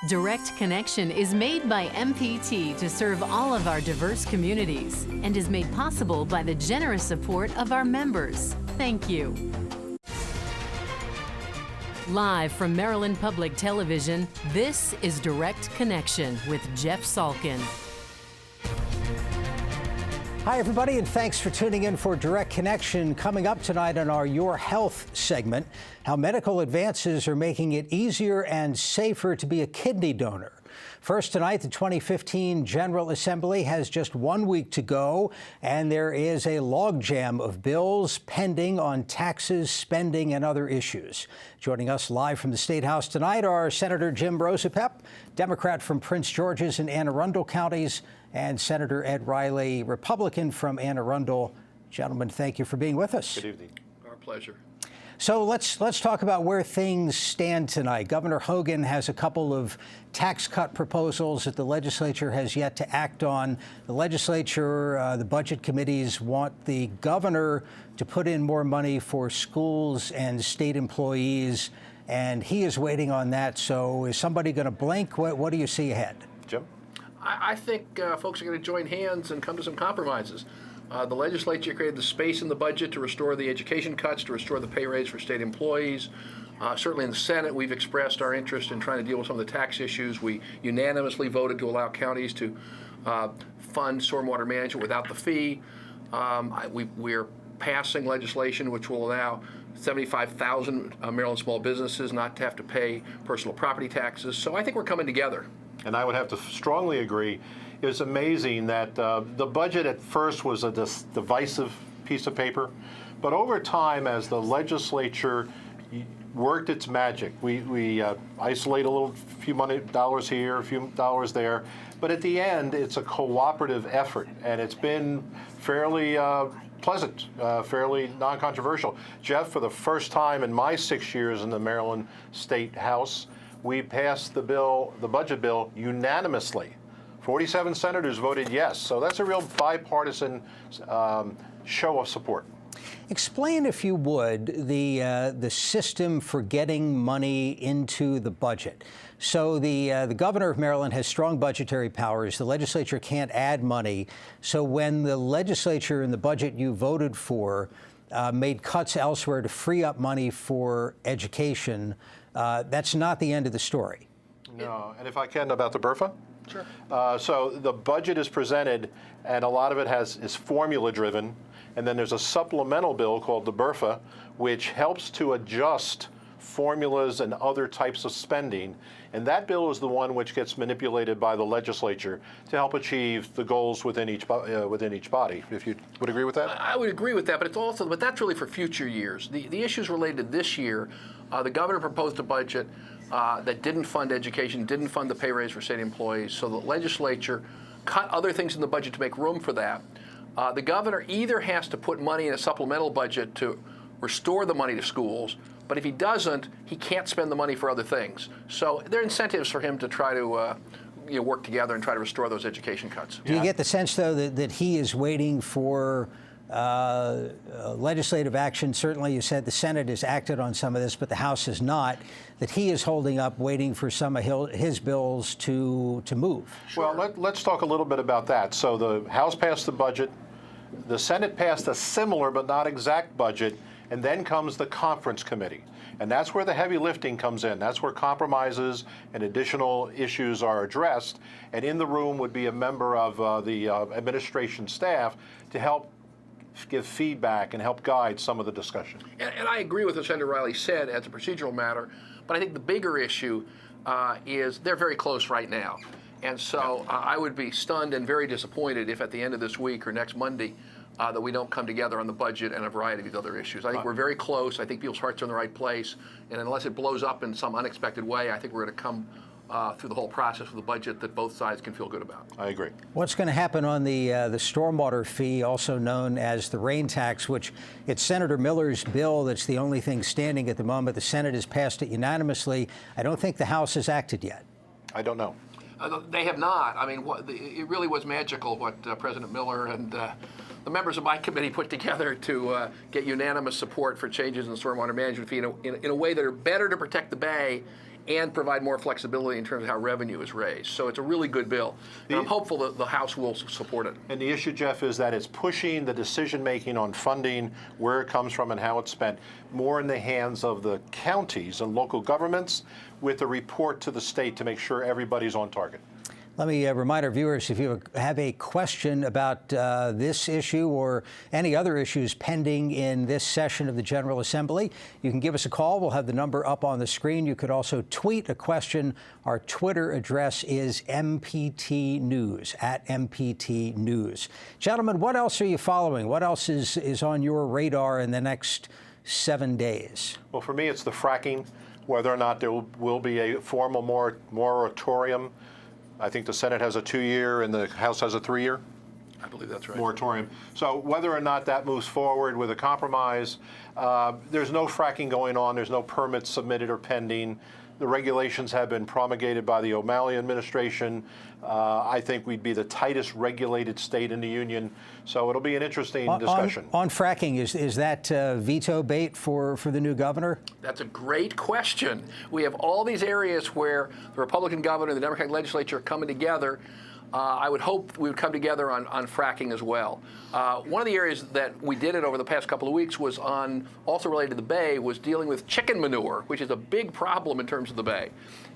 Direct Connection is made by MPT to serve all of our diverse communities and is made possible by the generous support of our members. Thank you. Live from Maryland Public Television, this is Direct Connection with Jeff Salkin. Hi, everybody, and thanks for tuning in for Direct Connection. Coming up tonight on our Your Health segment, how medical advances are making it easier and safer to be a kidney donor. First tonight, the 2015 General Assembly has just 1 week to go, and there is a logjam of bills pending on taxes, spending, and other issues. Joining us live from the State House tonight are Senator Jim Rosapep, Democrat from Prince George's and Anne Arundel counties, and Senator Ed Riley, Republican from Anne Arundel. Gentlemen, thank you for being with us. Good evening. Our pleasure. So let's talk about where things stand tonight. Governor Hogan has a couple of tax cut proposals that the legislature has yet to act on. The legislature, the budget committees want the governor to put in more money for schools and state employees, and he is waiting on that. So is somebody going to blink? What do you see ahead? Jim? I think folks are going to join hands and come to some compromises. The legislature created the space in the budget to restore the education cuts, to restore the pay raise for state employees. Certainly in the Senate, we've expressed our interest in trying to deal with some of the tax issues. We unanimously voted to allow counties to fund stormwater management without the fee. We're passing legislation which will allow 75,000 Maryland small businesses not to have to pay personal property taxes. So I think we're coming together. And I would have to strongly agree. It was amazing that the budget at first was a divisive piece of paper, but over time, as the legislature worked its magic, we isolate a few dollars here, a few dollars there, but at the end, it's a cooperative effort, and it's been fairly pleasant, fairly non-controversial. Jeff, for the first time in my 6 years in the Maryland State House, we passed the budget bill unanimously. 47 senators voted yes, so that's a real bipartisan show of support. Explain, if you would, the system for getting money into the budget. So the governor of Maryland has strong budgetary powers. The legislature can't add money. So when the legislature in the budget you voted for made cuts elsewhere to free up money for education, that's not the end of the story. No, and if I can, about the BRFA? Sure. So the budget is presented, and a lot of it is formula-driven, and then there's a supplemental bill called the BRFA, which helps to adjust formulas and other types of spending, and that bill is the one which gets manipulated by the legislature to help achieve the goals within each body. If you would agree with that? I would agree with that, but that's really for future years. The issues related to this year, the governor proposed a budget that didn't fund education, didn't fund the pay raise for state employees, so the legislature cut other things in the budget to make room for that. The governor either has to put money in a supplemental budget to restore the money to schools, but if he doesn't, he can't spend the money for other things. So there are incentives for him to try to work together and try to restore those education cuts. Do you get the sense, though, that he is waiting for legislative action? Certainly, you said the Senate has acted on some of this, but the House has not, that he is holding up, waiting for some of his bills to move? Sure. Well, let's talk a little bit about that. So the House passed the budget. The Senate passed a similar but not exact budget, and then comes the conference committee. And that's where the heavy lifting comes in. That's where compromises and additional issues are addressed. And in the room would be a member of the administration staff to help give feedback and help guide some of the discussion. And I agree with what Senator Riley said as a procedural matter, but I think the bigger issue is they're very close right now. And so I would be stunned and very disappointed if at the end of this week or next Monday that we don't come together on the budget and a variety of these other issues. I think we're very close. I think people's hearts are in the right place. And unless it blows up in some unexpected way, I think we're going to come through the whole process with a budget that both sides can feel good about. I agree. What's going to happen on the stormwater fee, also known as the rain tax, which it's Senator Miller's bill that's the only thing standing at the moment. The Senate has passed it unanimously. I don't think the House has acted yet. I don't know. They have not. I mean, it really was magical what President Miller and the members of my committee put together to get unanimous support for changes in the stormwater management fee in a way that are better to protect the Bay and provide more flexibility in terms of how revenue is raised. So it's a really good bill. And I'm hopeful that the House will support it. And the issue, Jeff, is that it's pushing the decision-making on funding, where it comes from and how it's spent, more in the hands of the counties and local governments with a report to the state to make sure everybody's on target. Let me remind our viewers, if you have a question about this issue or any other issues pending in this session of the General Assembly, you can give us a call. We'll have the number up on the screen. You could also tweet a question. Our Twitter address is MPT News, @MPT News. Gentlemen, what else are you following? What else is on your radar in the next 7 days? Well, for me, it's the fracking, whether or not there will be a formal moratorium. I think the Senate has a 2-year and the House has a 3-year. I believe that's right. Moratorium. So whether or not that moves forward with a compromise, there's no fracking going on. There's no permits submitted or pending. The regulations have been promulgated by the O'Malley administration. I think we'd be the tightest regulated state in the union. So it'll be an interesting discussion. On fracking, is that veto bait for the new governor? That's a great question. We have all these areas where the Republican governor and the Democratic legislature are coming together. I would hope we would come together on fracking as well. One of the areas that we did it over the past couple of weeks was also related to the Bay, was dealing with chicken manure, which is a big problem in terms of the Bay.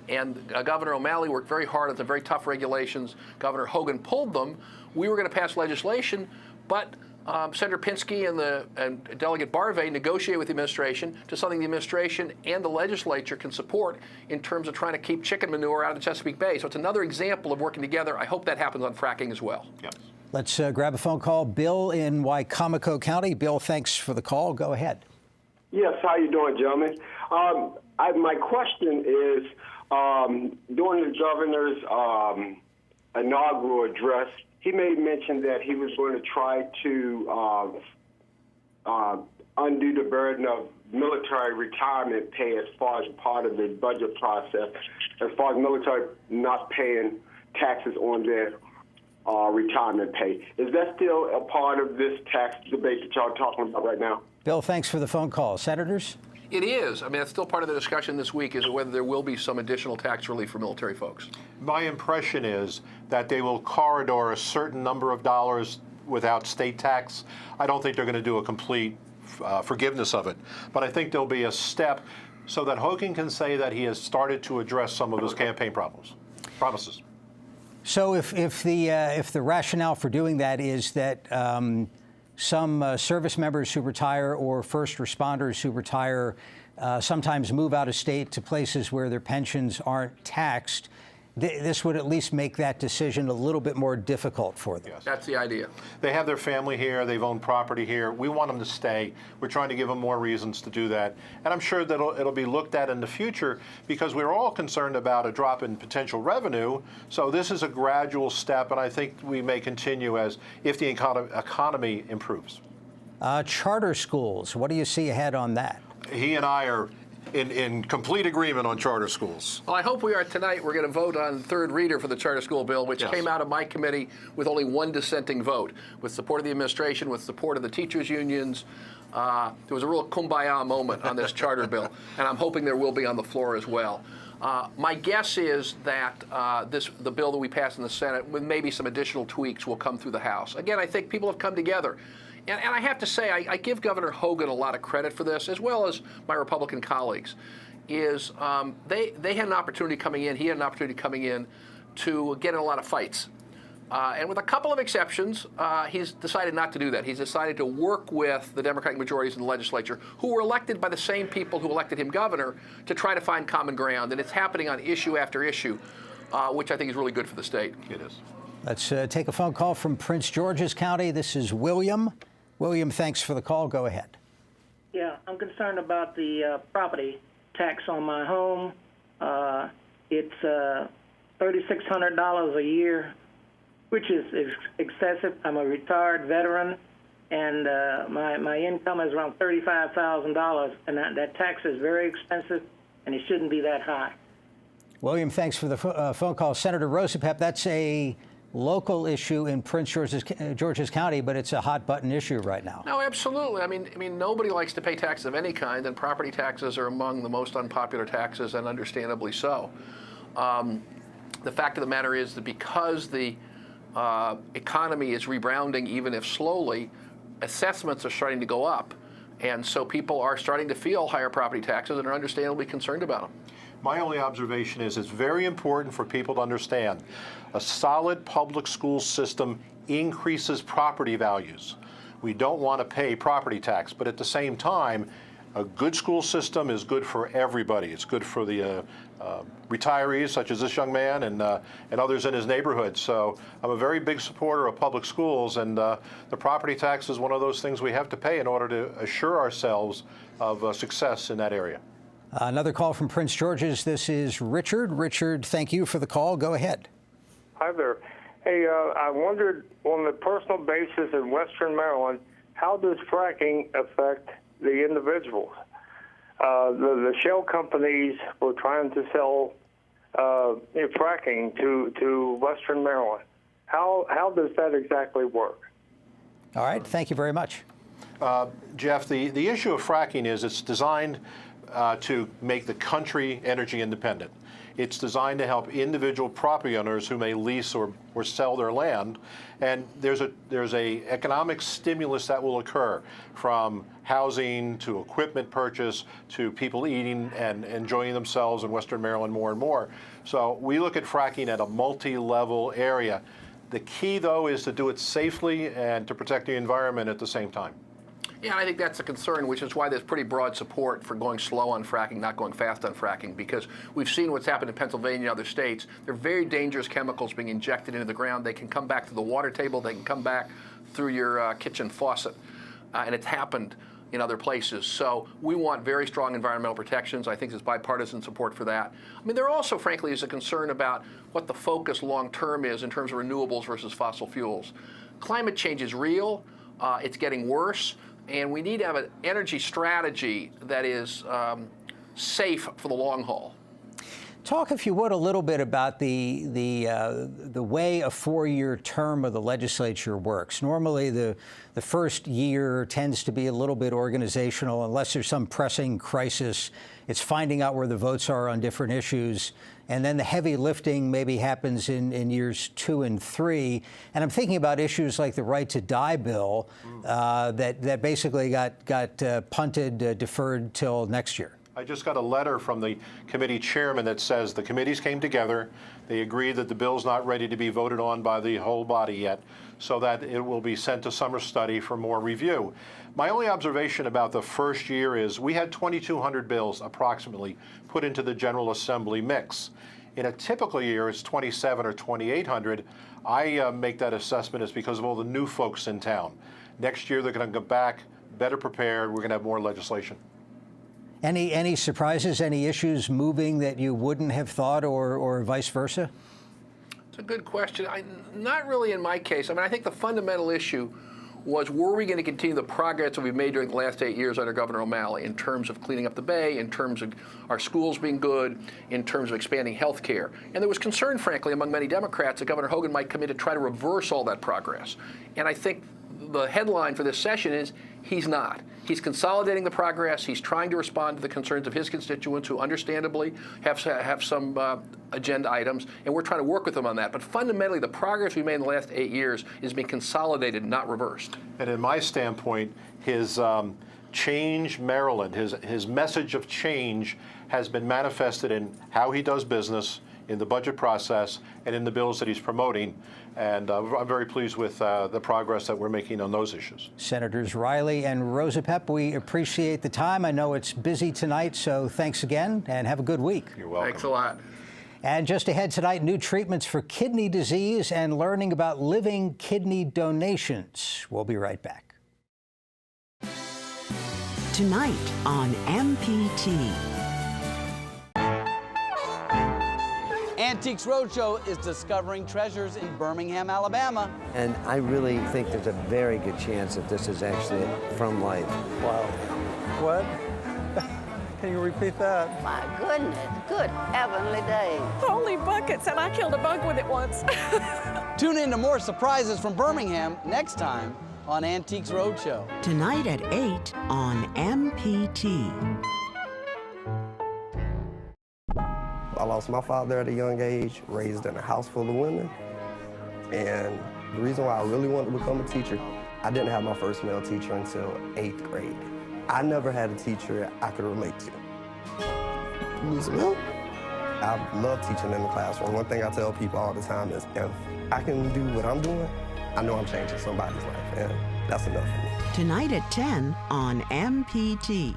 And Governor O'Malley worked very hard on some very tough regulations. Governor Hogan pulled them. We were going to pass legislation, but Senator Pinsky and Delegate Barve negotiated with the administration to something the administration and the legislature can support in terms of trying to keep chicken manure out of the Chesapeake Bay. So it's another example of working together. I hope that happens on fracking as well. Yep. Let's grab a phone call. Bill in Wicomico County. Bill, thanks for the call. Go ahead. Yes, how you doing, gentlemen? My question is, during the governor's inaugural address, he made mention that he was going to try to undo the burden of military retirement pay as far as part of the budget process, as far as military not paying taxes on their retirement pay. Is that still a part of this tax debate that y'all are talking about right now? Bill, thanks for the phone call. Senators? It is. I mean, it's still part of the discussion this week is whether there will be some additional tax relief for military folks. My impression is that they will corridor a certain number of dollars without state tax. I don't think they're going to do a complete forgiveness of it. But I think there'll be a step so that Hogan can say that he has started to address some of his campaign promises. So if the rationale for doing that is that some service members who retire or first responders who retire sometimes move out of state to places where their pensions aren't taxed, this would at least make that decision a little bit more difficult for them. Yes. That's the idea. They have their family here. They've owned property here. We want them to stay. We're trying to give them more reasons to do that. And I'm sure that it'll be looked at in the future because we're all concerned about a drop in potential revenue. So this is a gradual step, and I think we may continue as if the economy improves. Charter schools, what do you see ahead on that? He and I are in complete agreement on charter schools. Well, I hope we are tonight. We're going to vote on third reader for the charter school bill, which Yes. came out of my committee with only one dissenting vote, with support of the administration, with support of the teachers' unions. There was a real kumbaya moment on this charter bill, and I'm hoping there will be on the floor as well. My guess is that the bill that we pass in the Senate, with maybe some additional tweaks, will come through the House. Again, I think people have come together. And I have to say, I give Governor Hogan a lot of credit for this, as well as my Republican colleagues. They had an opportunity coming in, he had an opportunity coming in to get in a lot of fights. And with a couple of exceptions, he's decided not to do that. He's decided to work with the Democratic majorities in the legislature, who were elected by the same people who elected him governor, to try to find common ground. And it's happening on issue after issue, which I think is really good for the state. It is. Let's take a phone call from Prince George's County. This is William. William, thanks for the call. Go ahead. Yeah, I'm concerned about the property tax on my home. It's $3,600 a year, which is excessive. I'm a retired veteran, and my income is around $35,000, and that tax is very expensive, and it shouldn't be that high. William, thanks for the phone call. Senator Rosapep, that's a local issue in Prince George's County, but it's a hot button issue right now. No, absolutely. I mean, nobody likes to pay taxes of any kind, and property taxes are among the most unpopular taxes, and understandably so. The fact of the matter is that because the economy is rebounding, even if slowly, assessments are starting to go up. And so people are starting to feel higher property taxes and are understandably concerned about them. My only observation is it's very important for people to understand a solid public school system increases property values. We don't want to pay property tax, but at the same time, a good school system is good for everybody. It's good for the retirees, such as this young man, and others in his neighborhood. So I'm a very big supporter of public schools, and the property tax is one of those things we have to pay in order to assure ourselves of success in that area. Another call from Prince George's. This is Richard. Richard, thank you for the call. Go ahead. Hi there. Hey, I wondered, on the personal basis in Western Maryland, how does fracking affect the individuals? The shell companies were trying to sell fracking to Western Maryland. How does that exactly work? All right. Thank you very much. Jeff, the issue of fracking is it's designed to make the country energy independent. It's designed to help individual property owners who may lease or sell their land, and there's a economic stimulus that will occur from housing to equipment purchase to people eating and enjoying themselves in Western Maryland more and more. So we look at fracking at a multi-level area. The key, though, is to do it safely and to protect the environment at the same time. Yeah, I think that's a concern, which is why there's pretty broad support for going slow on fracking, not going fast on fracking, because we've seen what's happened in Pennsylvania and other states. They're very dangerous chemicals being injected into the ground. They can come back to the water table. They can come back through your kitchen faucet, and it's happened in other places. So we want very strong environmental protections. I think there's bipartisan support for that. I mean, there also, frankly, is a concern about what the focus long-term is in terms of renewables versus fossil fuels. Climate change is real. It's getting worse. And we need to have an energy strategy that is safe for the long haul. Talk, if you would, a little bit about the way a four-year term of the legislature works. Normally, the first year tends to be a little bit organizational, unless there's some pressing crisis. It's finding out where the votes are on different issues. And then the heavy lifting maybe happens in years 2 and 3. And I'm thinking about issues like the right to die bill that basically got punted, deferred till next year. I just got a letter from the committee chairman that says the committees came together. They agreed that the bill's not ready to be voted on by the whole body yet, so that it will be sent to summer study for more review. My only observation about the first year is we had 2,200 bills approximately put into the General Assembly mix. In a typical year, it's 2,700 or 2,800. I make that assessment is because of all the new folks in town. Next year, they're going to go back better prepared. We're going to have more legislation. Any surprises, any issues moving that you wouldn't have thought, or vice versa? It's a good question. Not really in my case. I mean, I think the fundamental issue was, were we going to continue the progress that we've made during the last 8 years under Governor O'Malley in terms of cleaning up the Bay, in terms of our schools being good, in terms of expanding health care? And there was concern, frankly, among many Democrats that Governor Hogan might commit to try to reverse all that progress. And I think the headline for this session is he's not. He's consolidating the progress. He's trying to respond to the concerns of his constituents, who understandably have some agenda items, and we're trying to work with them on that. But fundamentally, the progress we made in the last 8 years is being consolidated, not reversed. And in my standpoint, his change Maryland, his message of change has been manifested in how he does business, in the budget process, and in the bills that he's promoting. And I'm very pleased with the progress that we're making on those issues. Senators Riley and Rosapep, we appreciate the time. I know it's busy tonight, so thanks again, and have a good week. You're welcome. Thanks a lot. And just ahead tonight, new treatments for kidney disease and learning about living kidney donations. We'll be right back. Tonight on MPT. Antiques Roadshow is discovering treasures in Birmingham, Alabama. And I really think there's a very good chance that this is actually from life. Wow. What? Can you repeat that? My goodness, good heavenly day. Holy buckets, and I killed a bug with it once. Tune in to more surprises from Birmingham next time on Antiques Roadshow. Tonight at 8 on MPT. I lost my father at a young age, raised in a house full of women. And the reason why I really wanted to become a teacher, I didn't have my first male teacher until 8th grade. I never had a teacher I could relate to. You need some help? I love teaching in the classroom. One thing I tell people all the time is if I can do what I'm doing, I know I'm changing somebody's life, and that's enough for me. Tonight at 10 on MPT.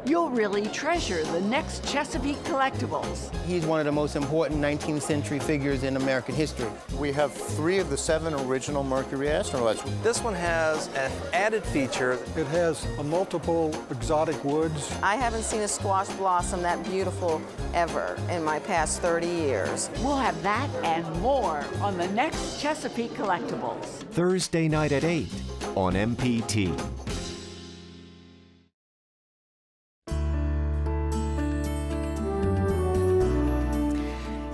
You'll really treasure the next Chesapeake collectibles. He's one of the most important 19th century figures in American history. We have 3 of the 7 original Mercury astronauts. This one has an added feature. It has multiple exotic woods. I haven't seen a squash blossom that beautiful ever in my past 30 years. We'll have that and more on the next Chesapeake collectibles. Thursday night at 8 on MPT.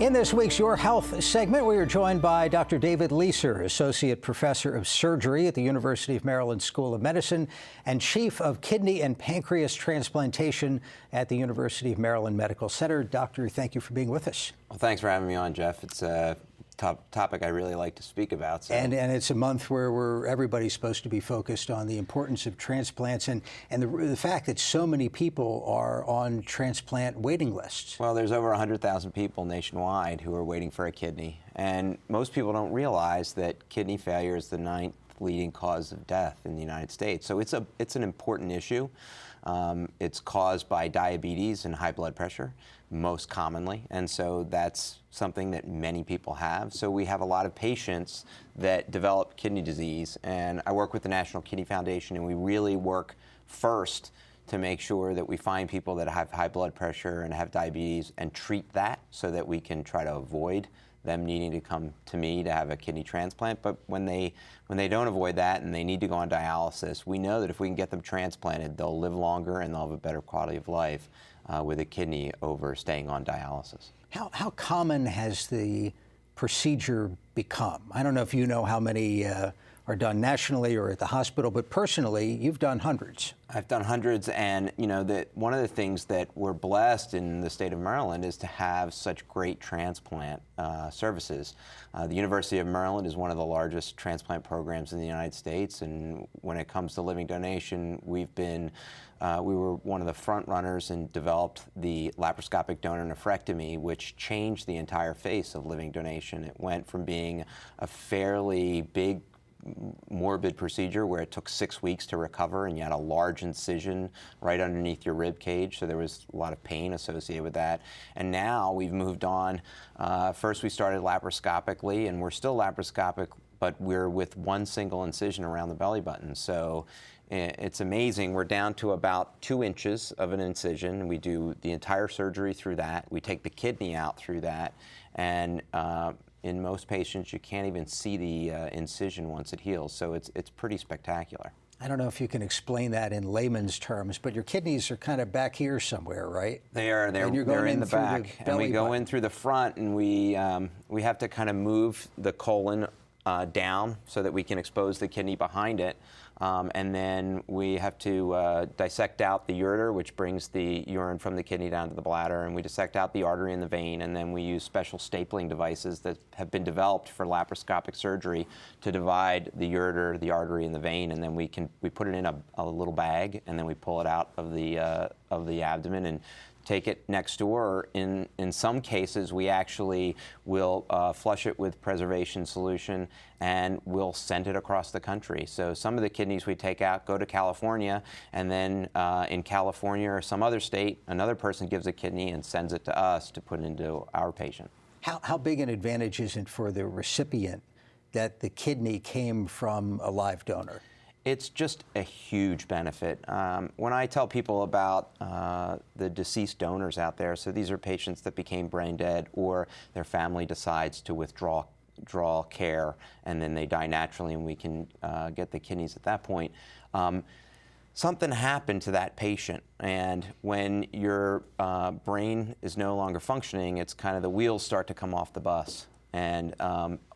In this week's Your Health segment, we are joined by Dr. David Leeser, Associate Professor of Surgery at the University of Maryland School of Medicine and Chief of Kidney and Pancreas Transplantation at the University of Maryland Medical Center. Doctor, thank you for being with us. Well, thanks for having me on, Jeff. It's a topic I really like to speak about. So. And it's a month where everybody's supposed to be focused on the importance of transplants and the fact that so many people are on transplant waiting lists. Well, there's over 100,000 people nationwide who are waiting for a kidney. And most people don't realize that kidney failure is the 9th leading cause of death in the United States. So it's an important issue. It's caused by diabetes and high blood pressure, most commonly, and so that's something that many people have. So we have a lot of patients that develop kidney disease, and I work with the National Kidney Foundation, and we really work first to make sure that we find people that have high blood pressure and have diabetes and treat that so that we can try to avoid them needing to come to me to have a kidney transplant. But when they don't avoid that and they need to go on dialysis, we know that if we can get them transplanted, they'll live longer and they'll have a better quality of life with a kidney over staying on dialysis. How common has the procedure become? I don't know if you know how many are done nationally or at the hospital, but personally, you've done hundreds. I've done hundreds, and one of the things that we're blessed in the state of Maryland is to have such great transplant services. The University of Maryland is one of the largest transplant programs in the United States, and when it comes to living donation, we were one of the front runners and developed the laparoscopic donor nephrectomy, which changed the entire face of living donation. It went from being a fairly big morbid procedure where it took 6 weeks to recover and you had a large incision right underneath your rib cage, so there was a lot of pain associated with that. And now we've moved on. First we started laparoscopically, and we're still laparoscopic, but we're with one single incision around the belly button. So it's amazing. We're down to about 2 inches of an incision. We do the entire surgery through that. We take the kidney out through that, and in most patients, you can't even see the incision once it heals, so it's pretty spectacular. I don't know if you can explain that in layman's terms, but your kidneys are kind of back here somewhere, right? They are. They're in the back, and we go in through the front, and we have to kind of move the colon down so that we can expose the kidney behind it. And then we have to dissect out the ureter, which brings the urine from the kidney down to the bladder, and we dissect out the artery and the vein, and then we use special stapling devices that have been developed for laparoscopic surgery to divide the ureter, the artery, and the vein, and then we put it in a little bag, and then we pull it out of the abdomen and take it next door. In some cases, we actually will flush it with preservation solution and we'll send it across the country. So some of the kidneys we take out go to California, and then in California or some other state, another person gives a kidney and sends it to us to put into our patient. How big an advantage is it for the recipient that the kidney came from a live donor? It's just a huge benefit. When I tell people about the deceased donors out there, so these are patients that became brain dead or their family decides to withdraw care and then they die naturally and we can get the kidneys at that point. something happened to that patient. And when your brain is no longer functioning, it's kind of the wheels start to come off the bus. And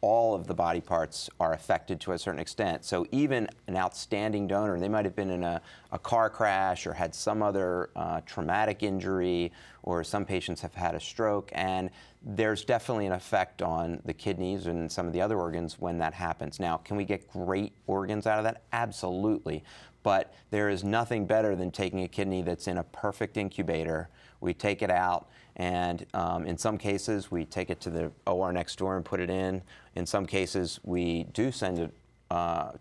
all of the body parts are affected to a certain extent. So even an outstanding donor, they might have been in a car crash or had some other traumatic injury, or some patients have had a stroke, and there's definitely an effect on the kidneys and some of the other organs when that happens. Now, can we get great organs out of that? Absolutely. But there is nothing better than taking a kidney that's in a perfect incubator. We take it out, and in some cases, we take it to the OR next door and put it in. In some cases, we do send it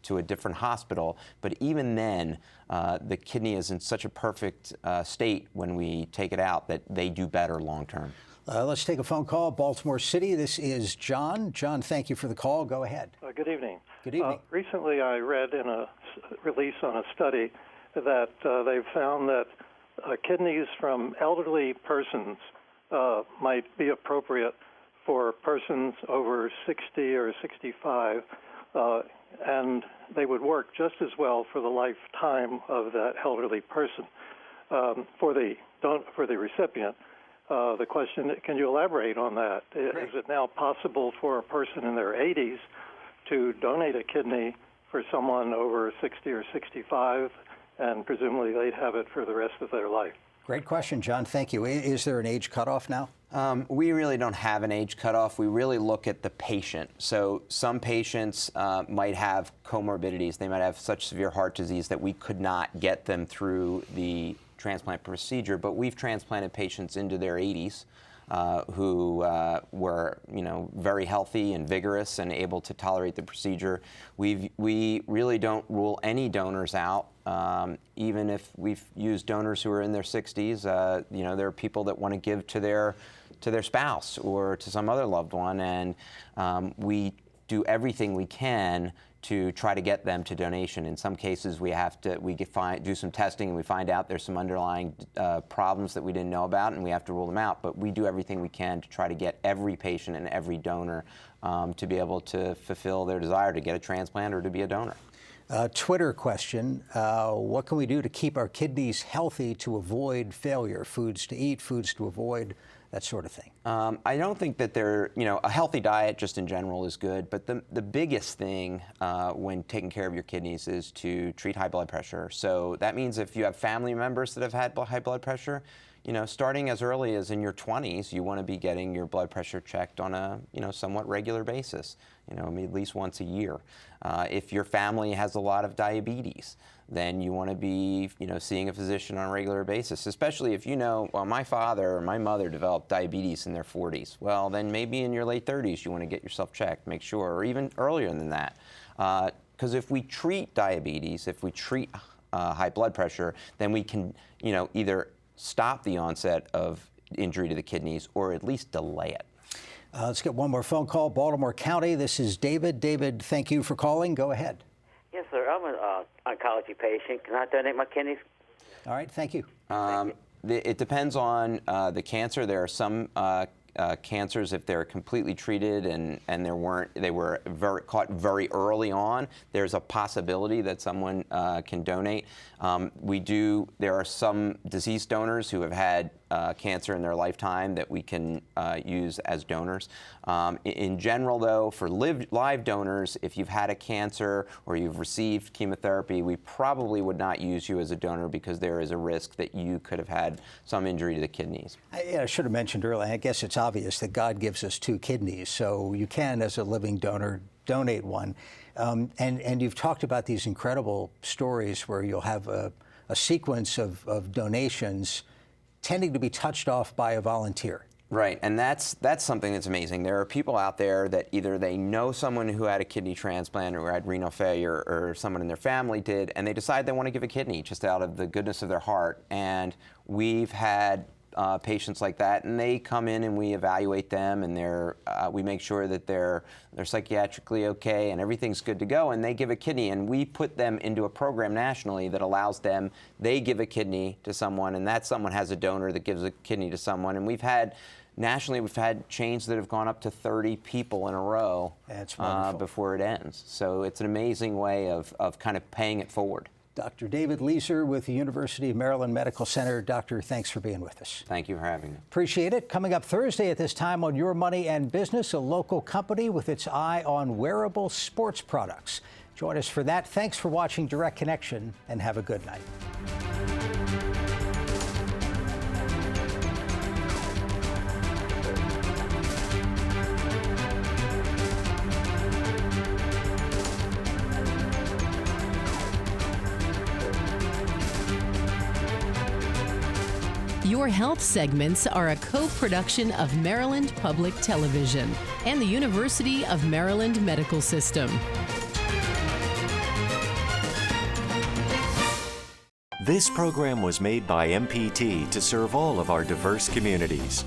to a different hospital. But even then, the kidney is in such a perfect state when we take it out that they do better long term. Let's take a phone call. Baltimore City, this is John. John, thank you for the call. Go ahead. Good evening. Good evening. Recently, I read in a release on a study that they've found that kidneys from elderly persons might be appropriate for persons over 60 or 65, and they would work just as well for the lifetime of that elderly person. For the recipient, the question, can you elaborate on that? Is it now possible for a person in their 80s to donate a kidney for someone over 60 or 65, and presumably they'd have it for the rest of their life? Great question, John. Thank you. Is there an age cutoff now? We really don't have an age cutoff. We really look at the patient. So some patients might have comorbidities. They might have such severe heart disease that we could not get them through the transplant procedure, but we've transplanted patients into their 80s who were, very healthy and vigorous and able to tolerate the procedure. We really don't rule any donors out, even if we've used donors who are in their 60s. There are people that want to give to their spouse or to some other loved one, and we do everything we can to try to get them to donation. In some cases, we have to do some testing, and we find out there's some underlying problems that we didn't know about, and we have to rule them out. But we do everything we can to try to get every patient and every donor to be able to fulfill their desire to get a transplant or to be a donor. Twitter question, what can we do to keep our kidneys healthy to avoid failure? Foods to eat, foods to avoid, that sort of thing. I don't think that a healthy diet just in general is good, but the biggest thing when taking care of your kidneys is to treat high blood pressure. So that means if you have family members that have had high blood pressure, starting as early as in your 20s, you want to be getting your blood pressure checked on a, somewhat regular basis, at least once a year. If your family has a lot of diabetes, then you want to be, seeing a physician on a regular basis, especially if well, my father or my mother developed diabetes in their 40s. Well, then maybe in your late 30s, you want to get yourself checked, make sure, or even earlier than that. Because if we treat diabetes, if we treat high blood pressure, then we can, either stop the onset of injury to the kidneys or at least delay it. Let's get one more phone call. Baltimore County, this is David. David, thank you for calling. Go ahead. Yes, sir. I'm an oncology patient. Can I donate my kidneys? All right, thank you. It depends on the cancer. There are some cancers, if they're completely treated and they were caught very early on, there's a possibility that someone can donate. There are some deceased donors who have had cancer in their lifetime that we can use as donors. In general, though, for live donors, if you've had a cancer or you've received chemotherapy, we probably would not use you as a donor because there is a risk that you could have had some injury to the kidneys. I should have mentioned earlier, I guess it's obvious that God gives us two kidneys, so you can, as a living donor, donate one. And you've talked about these incredible stories where you'll have a sequence of donations tending to be touched off by a volunteer. Right, and that's something that's amazing. There are people out there that either they know someone who had a kidney transplant or had renal failure, or someone in their family did, and they decide they want to give a kidney just out of the goodness of their heart. And we've had patients like that, and they come in and we evaluate them, and we make sure that they're psychiatrically okay and everything's good to go, and they give a kidney, and we put them into a program nationally that allows them, they give a kidney to someone, and that someone has a donor that gives a kidney to someone. And nationally, we've had chains that have gone up to 30 people in a row That's wonderful. Before it ends. So it's an amazing way of kind of paying it forward. Dr. David Leeser with the University of Maryland Medical Center. Doctor, thanks for being with us. Thank you for having me. Appreciate it. Coming up Thursday at this time on Your Money and Business, a local company with its eye on wearable sports products. Join us for that. Thanks for watching Direct Connection, and have a good night. Your Health segments are a co-production of Maryland Public Television and the University of Maryland Medical System. This program was made by MPT to serve all of our diverse communities.